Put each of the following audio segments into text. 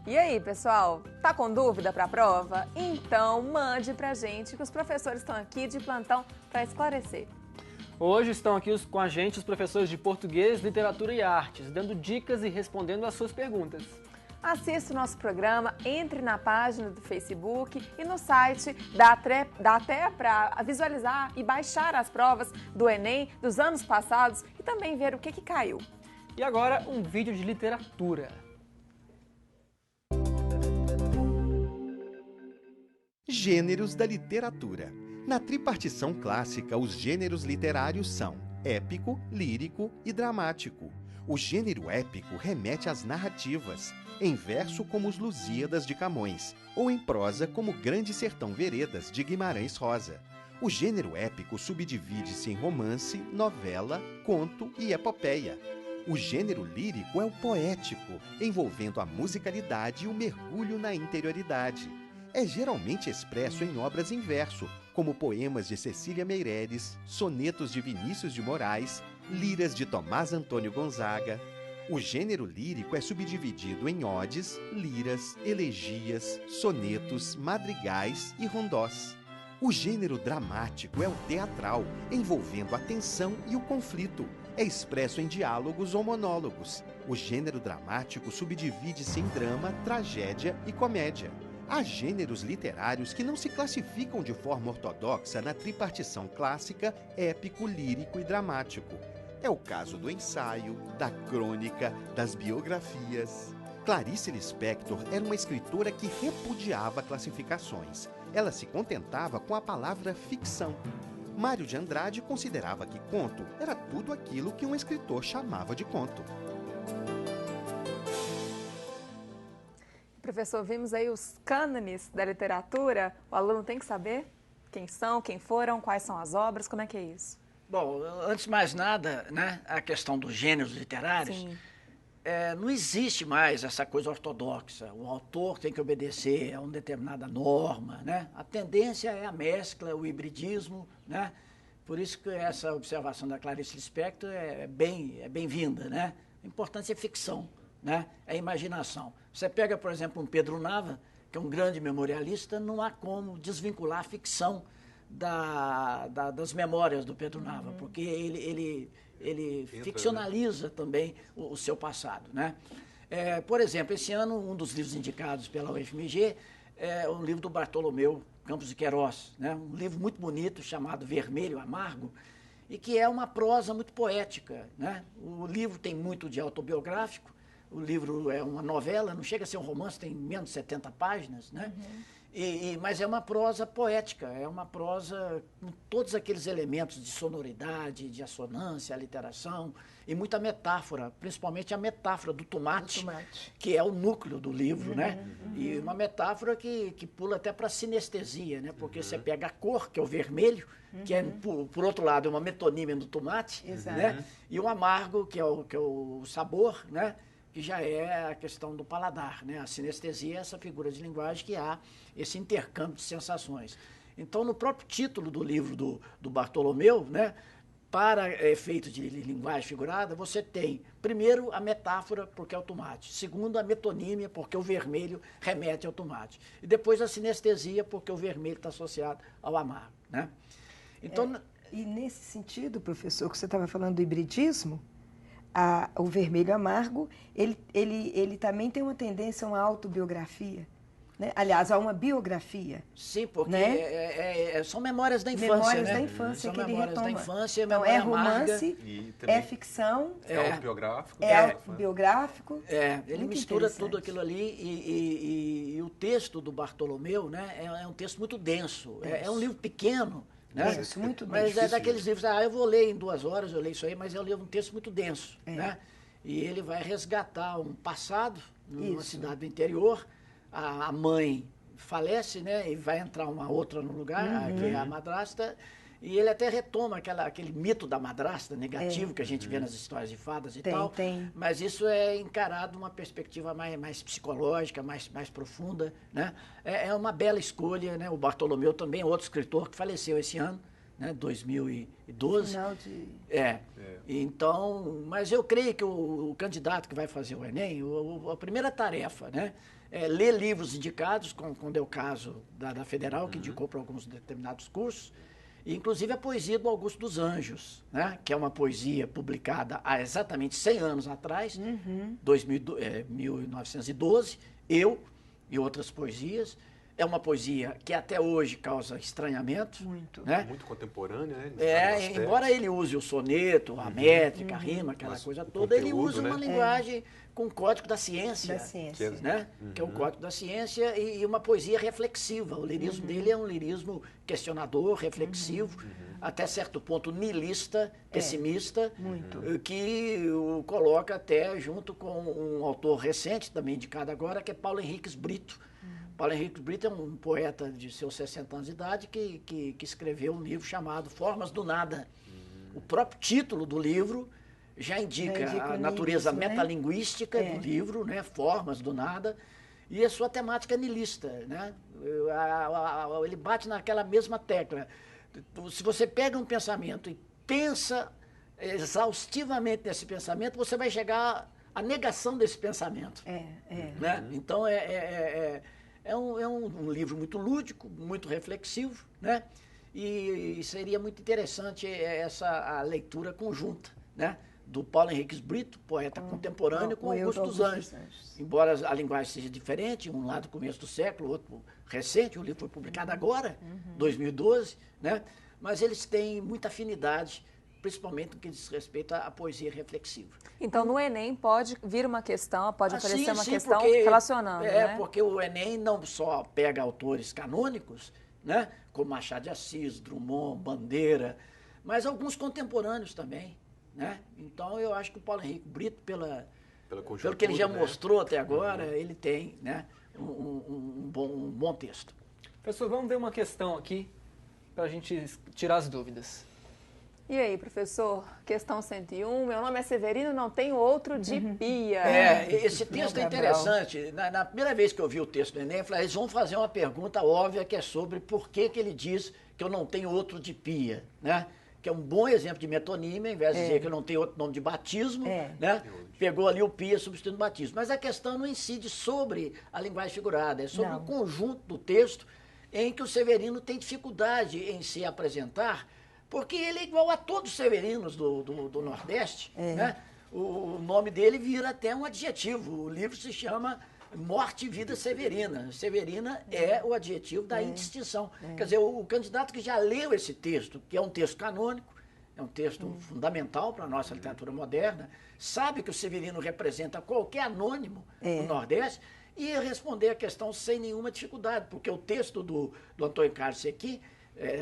E aí, pessoal, tá com dúvida para a prova? Então mande pra gente que os professores estão aqui de plantão para esclarecer. Hoje estão aqui com a gente os professores de Português, Literatura e Artes, dando dicas e respondendo às suas perguntas. Assista o nosso programa, entre na página do Facebook e no site, dá até para visualizar e baixar as provas do Enem dos anos passados e também ver o que caiu. E agora, um vídeo de literatura. Gêneros da literatura. Na tripartição clássica, os gêneros literários são épico, lírico e dramático. O gênero épico remete às narrativas, em verso como os Lusíadas de Camões, ou em prosa como Grande Sertão Veredas de Guimarães Rosa. O gênero épico subdivide-se em romance, novela, conto e epopeia. O gênero lírico é o poético, envolvendo a musicalidade e o mergulho na interioridade. É geralmente expresso em obras em verso, como poemas de Cecília Meirelles, sonetos de Vinícius de Moraes, liras de Tomás Antônio Gonzaga. O gênero lírico é subdividido em odes, liras, elegias, sonetos, madrigais e rondós. O gênero dramático é o teatral, envolvendo a tensão e o conflito. É expresso em diálogos ou monólogos. O gênero dramático subdivide-se em drama, tragédia e comédia. Há gêneros literários que não se classificam de forma ortodoxa na tripartição clássica, épico, lírico e dramático. É o caso do ensaio, da crônica, das biografias. Clarice Lispector era uma escritora que repudiava classificações. Ela se contentava com a palavra ficção. Mário de Andrade considerava que conto era tudo aquilo que um escritor chamava de conto. Professor, vimos aí os cânones da literatura. O aluno tem que saber quem são, quem foram, quais são as obras, como é que é isso? Bom, antes de mais nada, né, a questão dos gêneros literários, não existe mais essa coisa ortodoxa. O autor tem que obedecer a uma determinada norma, né? A tendência é a mescla, o hibridismo, né? Por isso que essa observação da Clarice Lispector é bem-vinda, né? A importância é ficção, né? É imaginação. Você pega, por exemplo, um Pedro Nava, que é um grande memorialista, não há como desvincular a ficção das memórias do Pedro Nava, porque ele ficcionaliza também o seu passado, né? Por exemplo, esse ano, um dos livros indicados pela UFMG é um livro do Bartolomeu Campos de Queiroz, né? Um livro muito bonito chamado Vermelho Amargo, e que é uma prosa muito poética, né? O livro tem muito de autobiográfico, o livro é uma novela, não chega a ser um romance, tem menos de 70 páginas, né? Mas é uma prosa poética, é uma prosa com todos aqueles elementos de sonoridade, de assonância, aliteração e muita metáfora, principalmente a metáfora do tomate, que é o núcleo do livro, né? E uma metáfora que pula até para a sinestesia, né? Porque você pega a cor, que é o vermelho, que é, por outro lado, é uma metonímia do tomate, né? E o amargo, que é o sabor, né? Que já é a questão do paladar, né? A sinestesia é essa figura de linguagem que há esse intercâmbio de sensações. Então, no próprio título do livro do Bartolomeu, né, para efeito de linguagem figurada, você tem, primeiro, a metáfora, porque é o tomate. Segundo, a metonímia, porque o vermelho remete ao tomate. E depois a sinestesia, porque o vermelho está associado ao amargo, né? Então, e nesse sentido, professor, que você estava falando do hibridismo, o Vermelho Amargo, ele também tem uma tendência a uma autobiografia, né? Aliás, a uma biografia. Sim, porque né? São memórias da infância, memórias né? da infância São que ele memórias retoma. da infância, então, é romance, é ficção, é autobiográfico. É autobiográfico. Ele mistura tudo aquilo ali e o texto do Bartolomeu, né, é um texto muito denso. É um livro pequeno, né? Denso, muito denso. Mas é daqueles livros, eu vou ler em 2 horas, eu leio isso aí, mas é um texto muito denso, né? E ele vai resgatar um passado numa cidade do interior. A mãe falece, né? E vai entrar uma outra no lugar, que é a madrasta. E ele até retoma aquele mito da madrasta negativo que a gente vê nas histórias de fadas e tal. Mas isso é encarado numa perspectiva mais psicológica, mais profunda, né? É uma bela escolha, né? O Bartolomeu também é outro escritor que faleceu esse ano, né, 2012. Final de... Então, mas eu creio que o candidato que vai fazer o Enem, a primeira tarefa, né, é ler livros indicados, como é o caso da Federal, que indicou para alguns determinados cursos, e inclusive a poesia do Augusto dos Anjos, né, que é uma poesia publicada há exatamente 100 anos atrás, 1912, Eu e Outras Poesias. É uma poesia que até hoje causa estranhamento. Muito. Né? Muito contemporânea, né? Embora ele use o soneto, a métrica, a rima, aquela coisa toda, ele usa uma linguagem com o código da ciência. Né? Que é o código da ciência e uma poesia reflexiva. O lirismo dele é um lirismo questionador, reflexivo, até certo ponto niilista, pessimista, que o coloca até junto com um autor recente, também indicado agora, que é Paulo Henriques Brito. Paulo Henriques Brito é um poeta de seus 60 anos de idade que escreveu um livro chamado Formas do Nada. O próprio título do livro já indica a natureza metalinguística do livro, né? Formas do Nada, e a sua temática niilista. Né? Ele bate naquela mesma tecla. Se você pega um pensamento e pensa exaustivamente nesse pensamento, você vai chegar à negação desse pensamento. Né? Então, é um livro muito lúdico, muito reflexivo, né? E seria muito interessante a leitura conjunta, né? Do Paulo Henriques Brito, poeta contemporâneo, com Augusto dos Anjos. Embora a linguagem seja diferente, um lá do começo do século, outro recente, o livro foi publicado agora, 2012, né? Mas eles têm muita afinidade, principalmente no que diz respeito à poesia reflexiva. Então, no Enem pode vir uma questão, pode aparecer uma questão relacionando, né? Porque o Enem não só pega autores canônicos, né, como Machado de Assis, Drummond, Bandeira, mas alguns contemporâneos também, né? Então, eu acho que o Paulo Henrique Brito, pelo que ele já mostrou até agora, ele tem, né, um bom texto. Professor, vamos ver uma questão aqui para a gente tirar as dúvidas. E aí, professor, questão 101, meu nome é Severino, não tenho outro de pia. Esse texto é interessante. Na primeira vez que eu vi o texto do Enem, eu falei, eles vão fazer uma pergunta óbvia que é sobre por que ele diz que eu não tenho outro de pia, né? Que é um bom exemplo de metonímia, ao invés de dizer que eu não tenho outro nome de batismo, né? Pegou ali o pia substituindo o batismo. Mas a questão não incide sobre a linguagem figurada, é sobre o conjunto do texto em que o Severino tem dificuldade em se apresentar, porque ele é igual a todos os severinos do Nordeste, né? O nome dele vira até um adjetivo. O livro se chama Morte e Vida Severina. Severina é o adjetivo da indistinção. Quer dizer, o candidato que já leu esse texto, que é um texto canônico, é um texto fundamental para a nossa literatura moderna, sabe que o Severino representa qualquer anônimo do Nordeste, e ia responder a questão sem nenhuma dificuldade, porque o texto do Antônio Carlos Sequim,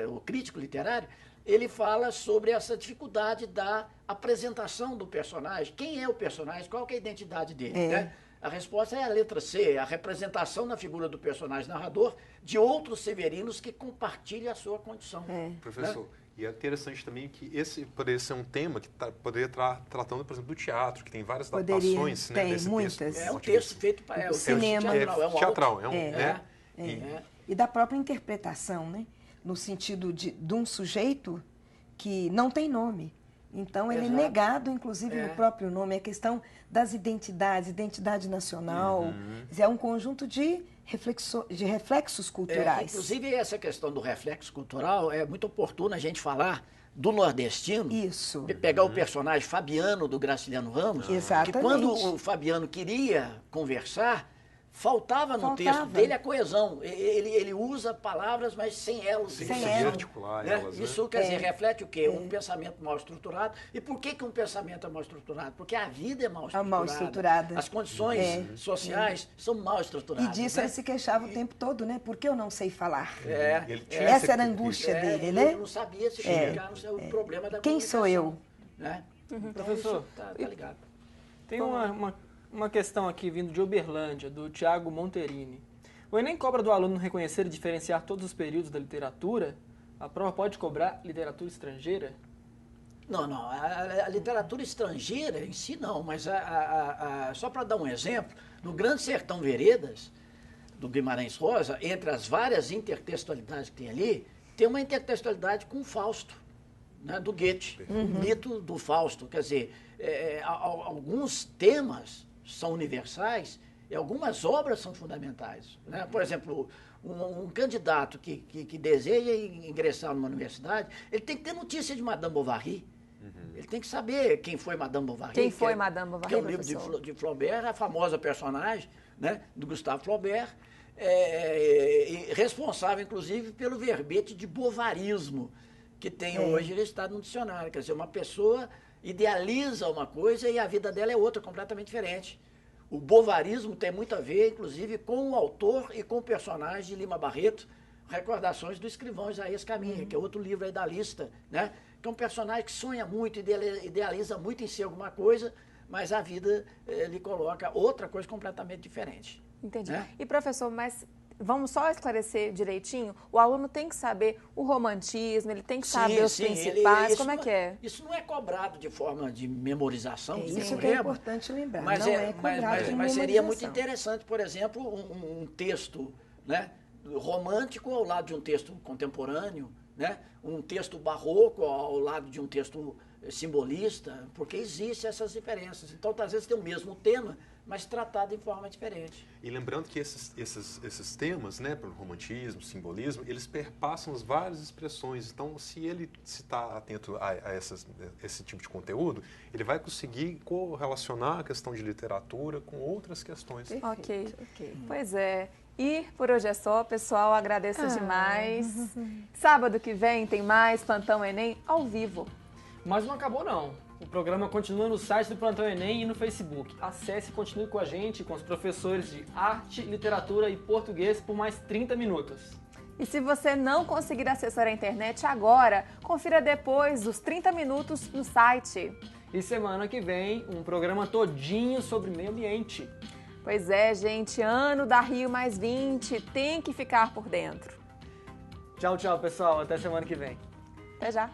o crítico literário, ele fala sobre essa dificuldade da apresentação do personagem. Quem é o personagem? Qual que é a identidade dele? Né? A resposta é a letra C, a representação na figura do personagem narrador de outros severinos que compartilham a sua condição. Professor, e é interessante também que esse poderia ser um tema que poderia estar tratando, por exemplo, do teatro, que tem várias adaptações, né, tem desse muitas. texto. É um texto feito para o cinema. Teatral, E da própria interpretação, né? No sentido de um sujeito que não tem nome. Então, ele é negado, inclusive, no próprio nome. A questão das identidades, identidade nacional, é um conjunto de reflexos culturais. Inclusive, essa questão do reflexo cultural é muito oportuna a gente falar do nordestino. Isso. Pegar o personagem Fabiano, do Graciliano Ramos, Exatamente. que quando o Fabiano queria conversar, faltava no texto dele a coesão. Ele usa palavras, mas sem elos. Sem articular elas, né? Isso, quer dizer, reflete o quê? Um pensamento mal estruturado. E por que um pensamento é mal estruturado? Porque a vida é mal estruturada. As condições sociais são mal estruturadas. E disso ele se queixava o tempo todo, né? Por que eu não sei falar? Essa era a angústia dele, né? Ele não sabia se explicar o problema da Quem sou eu? Né? Professor, tá ligado. Tem uma questão aqui vindo de Uberlândia, do Tiago Monterini. O Enem cobra do aluno reconhecer e diferenciar todos os períodos da literatura? A prova pode cobrar literatura estrangeira? Não. A literatura estrangeira em si não, mas só para dar um exemplo, no Grande Sertão Veredas, do Guimarães Rosa, entre as várias intertextualidades que tem ali, tem uma intertextualidade com o Fausto, né, do Goethe, o mito do Fausto. Quer dizer, alguns temas são universais e algumas obras são fundamentais. Né? Por exemplo, um candidato que deseja ingressar numa universidade, ele tem que ter notícia de Madame Bovary. Ele tem que saber quem foi Madame Bovary. Quem foi Madame Bovary, que é o livro de Flaubert, a famosa personagem, né, do Gustave Flaubert, responsável, inclusive, pelo verbete de bovarismo que tem hoje registrado no dicionário. Quer dizer, uma pessoa idealiza uma coisa e a vida dela é outra, completamente diferente. O bovarismo tem muito a ver, inclusive, com o autor e com o personagem de Lima Barreto, Recordações do Escrivão Isaías Caminha, que é outro livro aí da lista, né? Que é um personagem que sonha muito, idealiza muito em si alguma coisa, mas a vida lhe coloca outra coisa completamente diferente. Entendi. Né? E, professor, mas vamos só esclarecer direitinho? O aluno tem que saber o romantismo, ele tem que saber os principais, como é que é? Isso não é cobrado de forma de memorização. Isso que é importante lembrar, mas não é cobrado de mas seria muito memorização. interessante, por exemplo, um texto, né, romântico ao lado de um texto contemporâneo, né, um texto barroco ao lado de um texto simbolista, porque existem essas diferenças. Então, às vezes tem o mesmo tema, mas tratado em forma diferente. E lembrando que esses temas, né, para o romantismo, simbolismo, eles perpassam as várias expressões. Então, se ele está atento a esse tipo de conteúdo, ele vai conseguir correlacionar a questão de literatura com outras questões. Ok. Pois é. E por hoje é só, pessoal. Agradeço demais. Sábado que vem tem mais Plantão Enem ao vivo. Mas não acabou, não. O programa continua no site do Plantão Enem e no Facebook. Acesse e continue com a gente, com os professores de arte, literatura e português por mais 30 minutos. E se você não conseguir acessar a internet agora, confira depois dos 30 minutos no site. E semana que vem, um programa todinho sobre meio ambiente. Pois é, gente, ano da Rio+20, tem que ficar por dentro. Tchau, tchau, pessoal. Até semana que vem. Até já.